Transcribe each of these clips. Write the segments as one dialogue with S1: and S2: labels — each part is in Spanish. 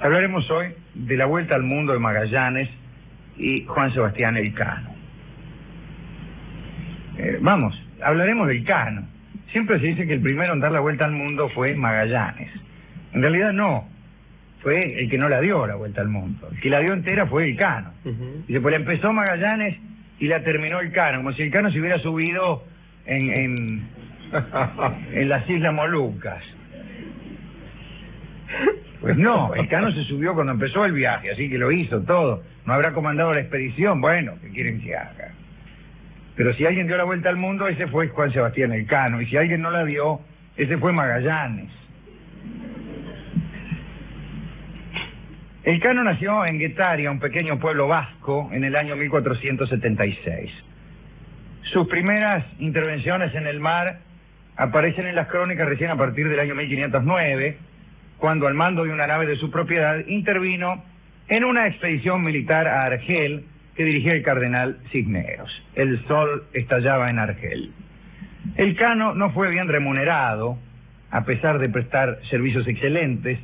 S1: Hablaremos hoy de la vuelta al mundo de Magallanes y Juan Sebastián Elcano. Hablaremos del Cano. Siempre se dice que el primero en dar la vuelta al mundo fue Magallanes. En realidad no. Fue el que no la dio la vuelta al mundo. El que la dio entera fue Elcano. Y después la empezó Magallanes y la terminó Elcano, como si Elcano se hubiera subido en las Islas Molucas. Pues no, Elcano se subió cuando empezó el viaje, así que lo hizo todo. No habrá comandado la expedición, bueno, ¿qué quieren que haga? Pero si alguien dio la vuelta al mundo, ese fue Juan Sebastián Elcano, y si alguien no la dio, ese fue Magallanes. Elcano nació en Guetaria, un pequeño pueblo vasco, en el año 1476. Sus primeras intervenciones en el mar aparecen en las crónicas recién a partir del año 1509, cuando al mando de una nave de su propiedad intervino en una expedición militar a Argel que dirigía el cardenal Cisneros. El sol estallaba en Argel. Elcano no fue bien remunerado, a pesar de prestar servicios excelentes,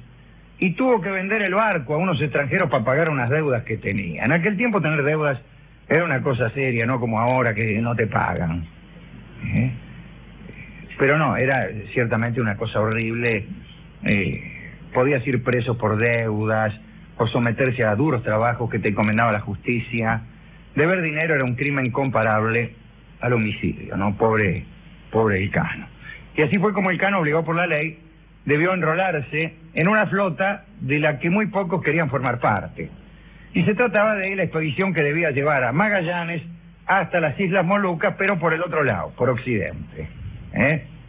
S1: y tuvo que vender el barco a unos extranjeros para pagar unas deudas que tenía. En aquel tiempo tener deudas era una cosa seria, no como ahora que no te pagan. Pero no, era ciertamente una cosa horrible. Podías ir preso por deudas, por someterse a duros trabajos que te encomendaba la justicia. Deber dinero era un crimen comparable al homicidio, ¿no? Pobre Elcano. Y así fue como Elcano, obligado por la ley, debió enrolarse en una flota de la que muy pocos querían formar parte. Y se trataba de la expedición que debía llevar a Magallanes hasta las Islas Molucas, pero por el otro lado, por occidente.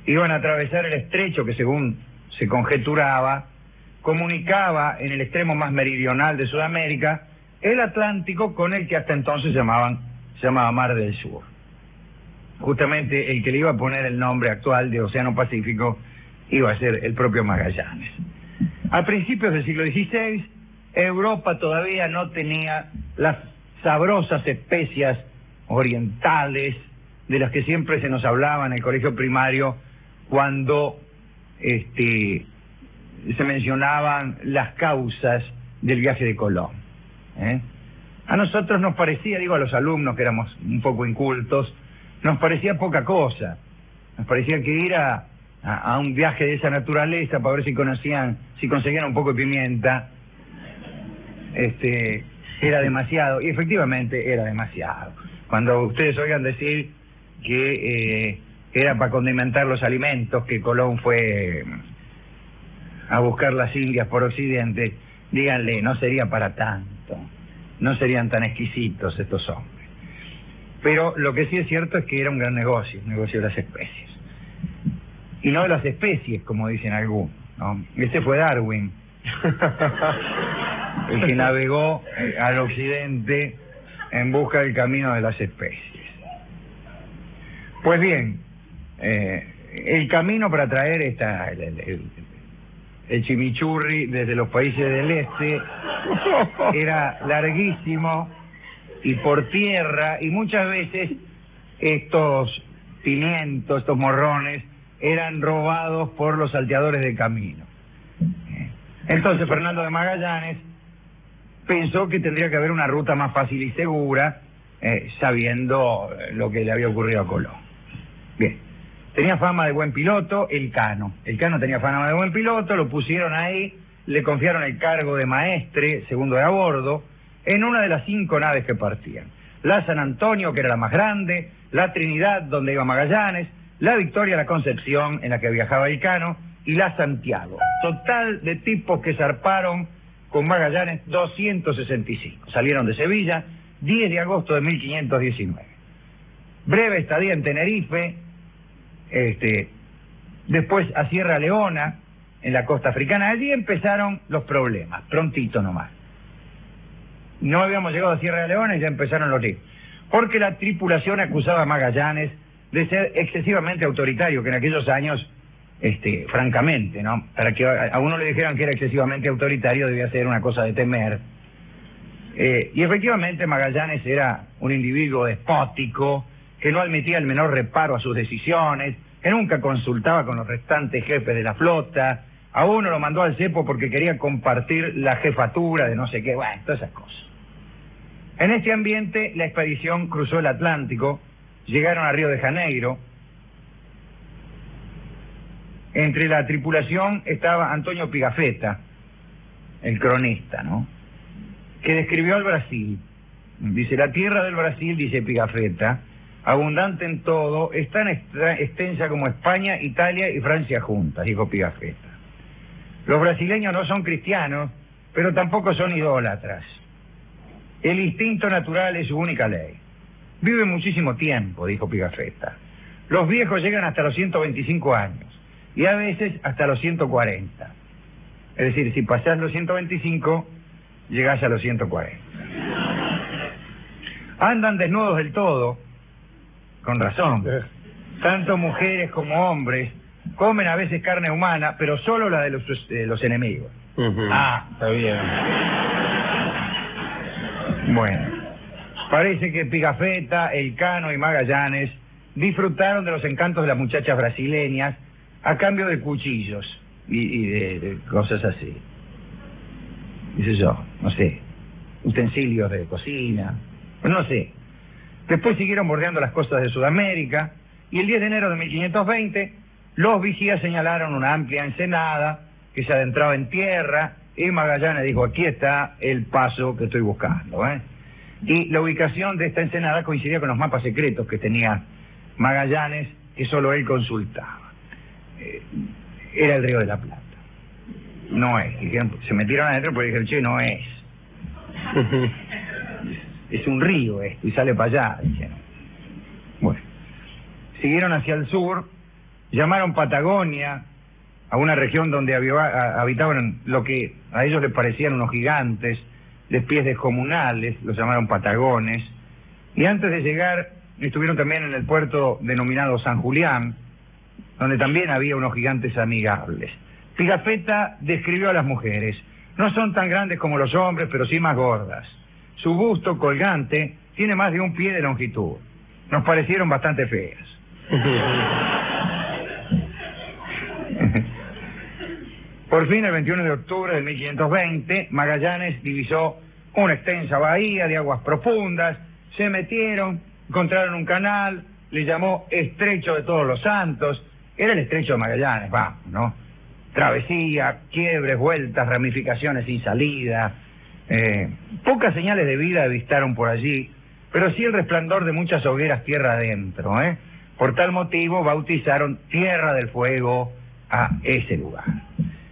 S1: Iban a atravesar el estrecho que, según se conjeturaba, comunicaba en el extremo más meridional de Sudamérica el Atlántico con el que hasta entonces se llamaba Mar del Sur. Justamente el que le iba a poner el nombre actual de Océano Pacífico iba a ser el propio Magallanes. A principios del siglo XVI, Europa todavía no tenía las sabrosas especias orientales de las que siempre se nos hablaba en el colegio primario cuando se mencionaban las causas del viaje de Colón. A nosotros nos parecía, digo a los alumnos que éramos un poco incultos, nos parecía poca cosa. Nos parecía que ir a un viaje de esa naturaleza para ver si conseguían un poco de pimienta, era demasiado, y efectivamente era demasiado. Cuando ustedes oigan decir que era para condimentar los alimentos, que Colón fue a buscar las Indias por occidente, díganle, no sería para tanto, no serían tan exquisitos estos hombres. Pero lo que sí es cierto es que era un gran negocio, el negocio de las especies. Y no de las especies, como dicen algunos, ¿no? Este fue Darwin, el que navegó al occidente en busca del camino de las especies. Pues bien, el camino para traer el chimichurri desde los países del este era larguísimo y por tierra, y muchas veces estos pimientos, estos morrones, eran robados por los salteadores de camino. Entonces Fernando de Magallanes pensó que tendría que haber una ruta más fácil y segura, sabiendo lo que le había ocurrido a Colón. Bien, tenía fama de buen piloto, Elcano tenía fama de buen piloto, lo pusieron ahí, le confiaron el cargo de maestre, segundo de a bordo, en una de las 5 naves que partían. La San Antonio, que era la más grande, la Trinidad, donde iba Magallanes, la Victoria, la Concepción, en la que viajaba Elcano, y la Santiago. Total de tipos que zarparon con Magallanes, 265. Salieron de Sevilla, 10 de agosto de 1519. Breve estadía en Tenerife, después a Sierra Leona, en la costa africana. Allí empezaron los problemas, prontito nomás. No habíamos llegado a Sierra Leona y ya empezaron los líos. Porque la tripulación acusaba a Magallanes de ser excesivamente autoritario, que en aquellos años, francamente, ¿no? Para que a uno le dijeran que era excesivamente autoritario debía ser una cosa de temer. Y efectivamente Magallanes era un individuo despótico, que no admitía el menor reparo a sus decisiones, que nunca consultaba con los restantes jefes de la flota, A uno lo mandó al cepo porque quería compartir la jefatura de no sé qué, bueno, todas esas cosas. En este ambiente, la expedición cruzó el Atlántico, llegaron a Río de Janeiro. Entre la tripulación estaba Antonio Pigafetta, el cronista, ¿no?, que describió al Brasil. Dice, la tierra del Brasil, dice Pigafetta, abundante en todo, es tan extensa como España, Italia y Francia juntas, dijo Pigafetta. Los brasileños no son cristianos, pero tampoco son idólatras. El instinto natural es su única ley. Viven muchísimo tiempo, dijo Pigafetta. Los viejos llegan hasta los 125 años y a veces hasta los 140. Es decir, si pasás los 125, llegás a los 140. Andan desnudos del todo, con razón. Tanto mujeres como hombres comen a veces carne humana, pero solo la de los enemigos.
S2: Ah, está bien.
S1: Bueno, parece que Pigafetta, Elcano y Magallanes disfrutaron de los encantos de las muchachas brasileñas a cambio de cuchillos y de cosas así. Dice yo, no sé, utensilios de cocina, no sé. Después siguieron bordeando las costas de Sudamérica y el 10 de enero de 1520 los vigías señalaron una amplia ensenada que se adentraba en tierra y Magallanes dijo, aquí está el paso que estoy buscando, ¿eh? Y la ubicación de esta ensenada coincidía con los mapas secretos que tenía Magallanes, que solo él consultaba. Era el Río de la Plata. No es. Dijeron, se metieron adentro porque dijeron, che, no es. Es un río esto, y sale para allá, dijeron. Bueno, siguieron hacia el sur, llamaron Patagonia a una región donde habitaban lo que a ellos les parecían unos gigantes de pies descomunales, los llamaron patagones, y antes de llegar estuvieron también en el puerto denominado San Julián, donde también había unos gigantes amigables. Pigafetta describió a las mujeres, no son tan grandes como los hombres, pero sí más gordas. Su busto colgante tiene más de 1 pie de longitud. Nos parecieron bastante feas. Por fin, el 21 de octubre de 1520, Magallanes divisó una extensa bahía de aguas profundas, se metieron, encontraron un canal, le llamó Estrecho de Todos los Santos, era el Estrecho de Magallanes, vamos, ¿no? Travesía, quiebres, vueltas, ramificaciones sin salida, pocas señales de vida avistaron por allí, pero sí el resplandor de muchas hogueras tierra adentro, ¿eh? Por tal motivo bautizaron Tierra del Fuego a ese lugar.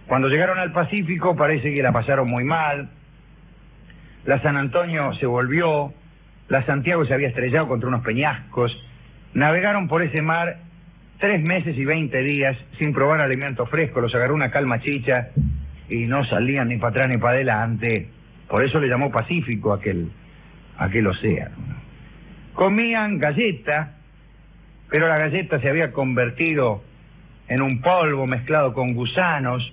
S1: Cuando llegaron al Pacífico parece que la pasaron muy mal. La San Antonio se volvió, la Santiago se había estrellado contra unos peñascos. Navegaron por ese mar 3 meses y 20 días sin probar alimentos frescos. Los agarró una calma chicha y no salían ni para atrás ni para adelante. Por eso le llamó Pacífico aquel océano. Comían galleta, pero la galleta se había convertido en un polvo mezclado con gusanos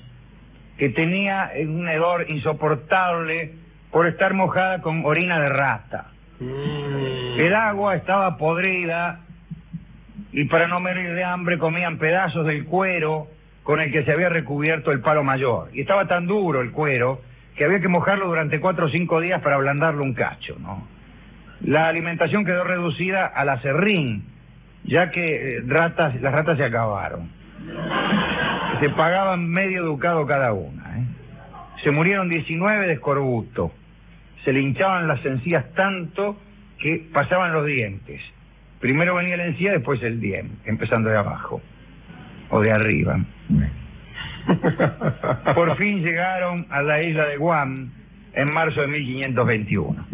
S1: que tenía un hedor insoportable por estar mojada con orina de rata. El agua estaba podrida y para no morir de hambre comían pedazos del cuero con el que se había recubierto el palo mayor. Y estaba tan duro el cuero que había que mojarlo durante 4 o 5 días para ablandarlo un cacho, ¿no? La alimentación quedó reducida al aserrín, ya que las ratas se acabaron. Se pagaban medio ducado cada una, ¿eh? Se murieron 19 de escorbuto. Se le hinchaban las encías tanto que pasaban los dientes. Primero venía la encía, después el diente, empezando de abajo o de arriba. Por fin llegaron a la isla de Guam en marzo de 1521.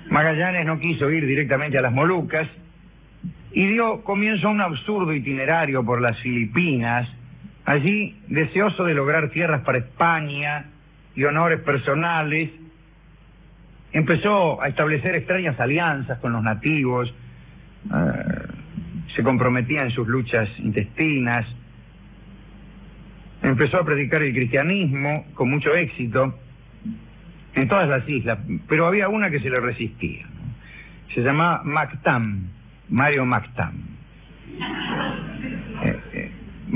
S1: Magallanes no quiso ir directamente a las Molucas y dio comienzo a un absurdo itinerario por las Filipinas. Allí, deseoso de lograr tierras para España y honores personales, empezó a establecer extrañas alianzas con los nativos, se comprometía en sus luchas intestinas, empezó a predicar el cristianismo con mucho éxito en todas las islas, pero había una que se le resistía, ¿no? Se llamaba Mactam, Mario Mactam.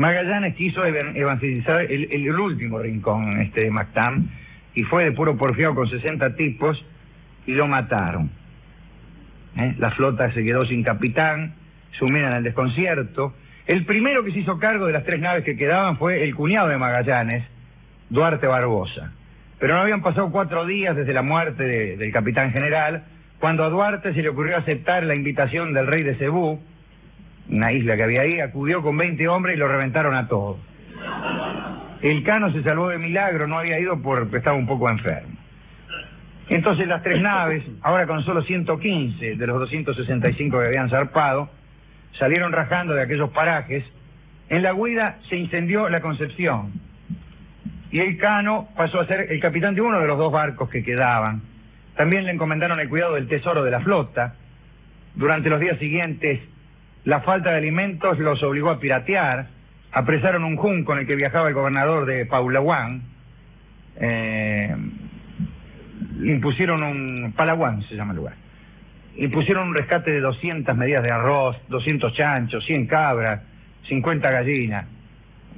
S1: Magallanes quiso evangelizar el último rincón de Mactán, y fue de puro porfiado con 60 tipos y lo mataron. La flota se quedó sin capitán, sumida en el desconcierto. El primero que se hizo cargo de las 3 naves que quedaban fue el cuñado de Magallanes, Duarte Barbosa. Pero no habían pasado 4 días desde la muerte del capitán general, cuando a Duarte se le ocurrió aceptar la invitación del rey de Cebú, una isla que había ahí. Acudió con 20 hombres y lo reventaron a todos. El Cano se salvó de milagro, no había ido porque estaba un poco enfermo. Entonces las 3 naves, ahora con solo 115 de los 265 que habían zarpado, salieron rajando de aquellos parajes. En la huida se incendió la Concepción, y el Cano pasó a ser el capitán de uno de los 2 barcos que quedaban. También le encomendaron el cuidado del tesoro de la flota. Durante los días siguientes, la falta de alimentos los obligó a piratear. Apresaron un junco en el que viajaba el gobernador de Palawan. Palawan se llama el lugar. Impusieron un rescate de 200 medidas de arroz, 200 chanchos, 100 cabras, 50 gallinas.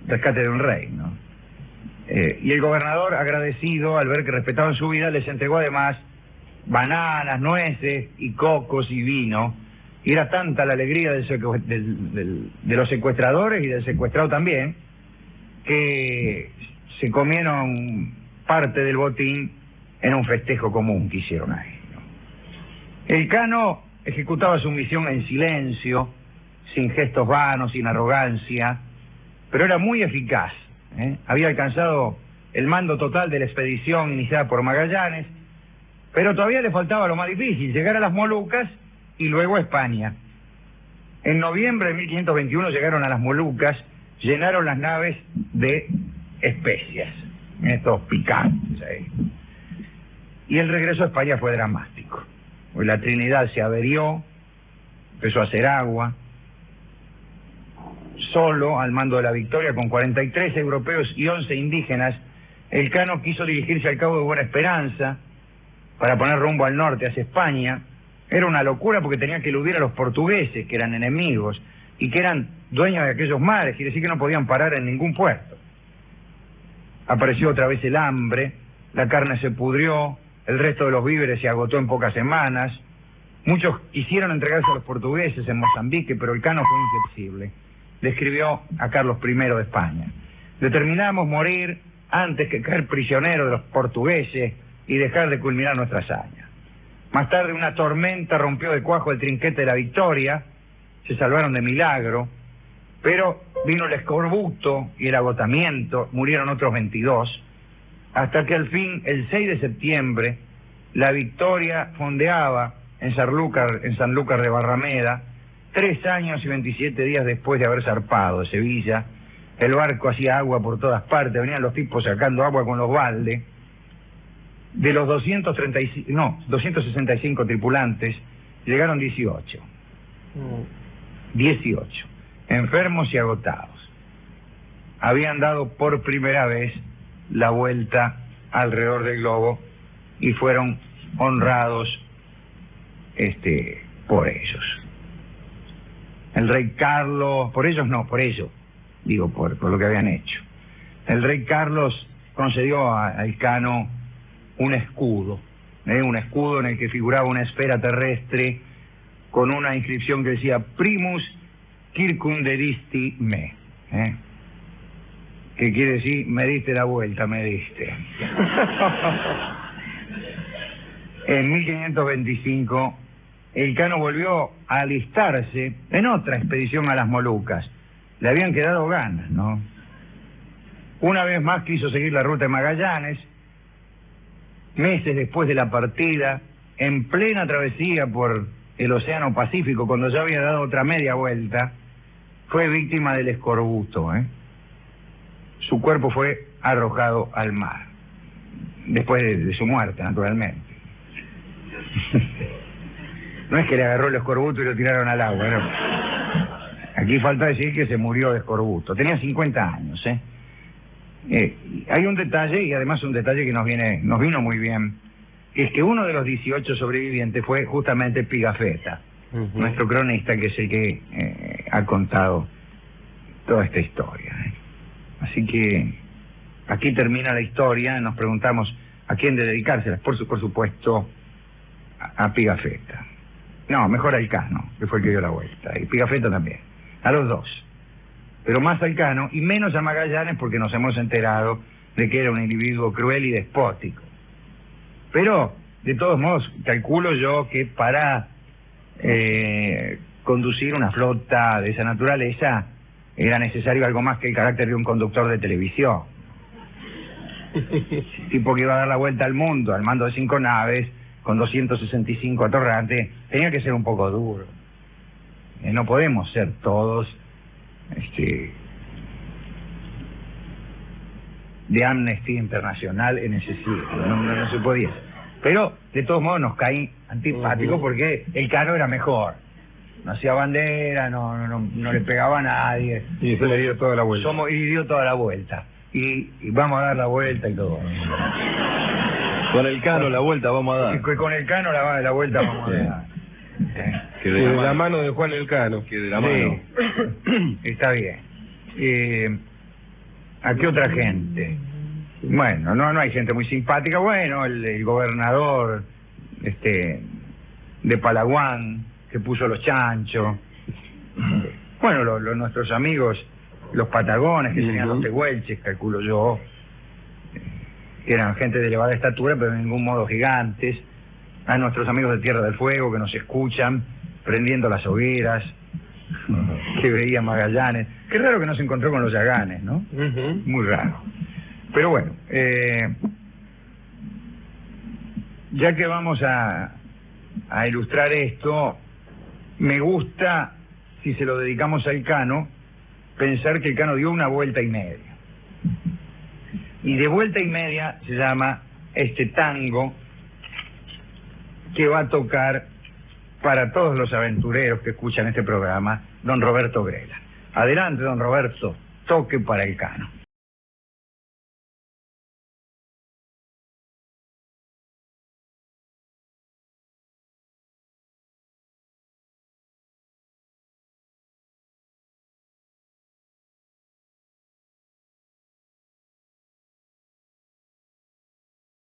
S1: Rescate de un rey, ¿no? Y el gobernador, agradecido al ver que respetaban su vida, les entregó además bananas, nueces y cocos y vino. Y era tanta la alegría de los secuestradores y del secuestrado también, que se comieron parte del botín en un festejo común que hicieron ahí, ¿no? El Cano ejecutaba su misión en silencio, sin gestos vanos, sin arrogancia, pero era muy eficaz. Había alcanzado el mando total de la expedición iniciada por Magallanes, pero todavía le faltaba lo más difícil, llegar a las Molucas y luego a España. En noviembre de 1521 llegaron a las Molucas, llenaron las naves de especias, estos picantes ahí. Y el regreso a España fue dramático. Pues la Trinidad se averió, empezó a hacer agua. Solo, al mando de la Victoria, con 43 europeos y 11 indígenas, el Cano quiso dirigirse al Cabo de Buena Esperanza para poner rumbo al norte, hacia España. Era una locura porque tenía que eludir a los portugueses, que eran enemigos, y que eran dueños de aquellos mares, quiere decir que no podían parar en ningún puerto. Apareció otra vez el hambre, la carne se pudrió, el resto de los víveres se agotó en pocas semanas. Muchos quisieron entregarse a los portugueses en Mozambique, pero el Cano fue inflexible. Le escribió a Carlos I de España: determinamos morir antes que caer prisionero de los portugueses y dejar de culminar nuestra hazaña. Más tarde una tormenta rompió de cuajo el trinquete de la Victoria, se salvaron de milagro, pero vino el escorbuto y el agotamiento, murieron otros 22, hasta que al fin, el 6 de septiembre, la Victoria fondeaba en Sanlúcar de Barrameda, 3 años y 27 días después de haber zarpado de Sevilla. El barco hacía agua por todas partes, venían los tipos sacando agua con los baldes. De los 265 tripulantes, llegaron 18. 18, enfermos y agotados. Habían dado por primera vez la vuelta alrededor del globo y fueron honrados por ellos. El rey Carlos, por ellos no, por ello, digo, por lo que habían hecho. El rey Carlos concedió al Cano un escudo en el que figuraba una esfera terrestre con una inscripción que decía Primus circundedisti me, que quiere decir, me diste la vuelta, me diste. En 1525, el Cano volvió a alistarse en otra expedición a las Molucas. Le habían quedado ganas, ¿no? Una vez más quiso seguir la ruta de Magallanes. Meses después de la partida, en plena travesía por el Océano Pacífico, cuando ya había dado otra media vuelta, fue víctima del escorbuto, Su cuerpo fue arrojado al mar, después de su muerte, naturalmente. No es que le agarró el escorbuto y lo tiraron al agua, ¿no? Aquí falta decir que se murió de escorbuto. Tenía 50 años, hay un detalle, y además un detalle que nos vino muy bien, es que uno de los 18 sobrevivientes fue justamente Pigafetta, nuestro cronista, que es el que ha contado toda esta historia. Así que aquí termina la historia, nos preguntamos a quién de dedicársela, por supuesto a Pigafetta. No, mejor a Elcano, que fue el que dio la vuelta, y Pigafetta también, a los dos. Pero más a Elcano y menos a Magallanes porque nos hemos enterado de que era un individuo cruel y despótico. Pero, de todos modos, calculo yo que para conducir una flota de esa naturaleza era necesario algo más que el carácter de un conductor de televisión. Tipo que iba a dar la vuelta al mundo al mando de 5 naves con 265 atorrantes, tenía que ser un poco duro. No podemos ser todos de Amnistía Internacional en ese sitio, no se podía. Pero de todos modos nos caí antipático porque Elcano era mejor. No hacía bandera, no le pegaba a nadie.
S2: Y después le dio toda la vuelta.
S1: Y dio toda la vuelta. Y vamos a dar la vuelta y todo.
S2: Con Elcano la vuelta vamos a dar.
S1: Con Elcano la vuelta vamos a dar.
S2: Que de la mano de Juan Elcano. Que de la mano.
S1: Está bien. ¿A qué otra gente? Bueno, no hay gente muy simpática. Bueno, el gobernador de Palaguán, que puso los chanchos. Bueno, nuestros amigos, los patagones, que tenían los tehuelches, calculo yo, que eran gente de elevada estatura, pero de ningún modo gigantes. A nuestros amigos de Tierra del Fuego, que nos escuchan, prendiendo las hogueras, que veía Magallanes. Qué raro que no se encontró con los Yaganes, ¿no? Muy raro. Pero bueno, ya que vamos a ilustrar esto, me gusta, si se lo dedicamos a Elcano, pensar que Elcano dio una vuelta y media. Y de vuelta y media se llama este tango que va a tocar para todos los aventureros que escuchan este programa, don Roberto Grela. Adelante, don Roberto, toque para Elcano.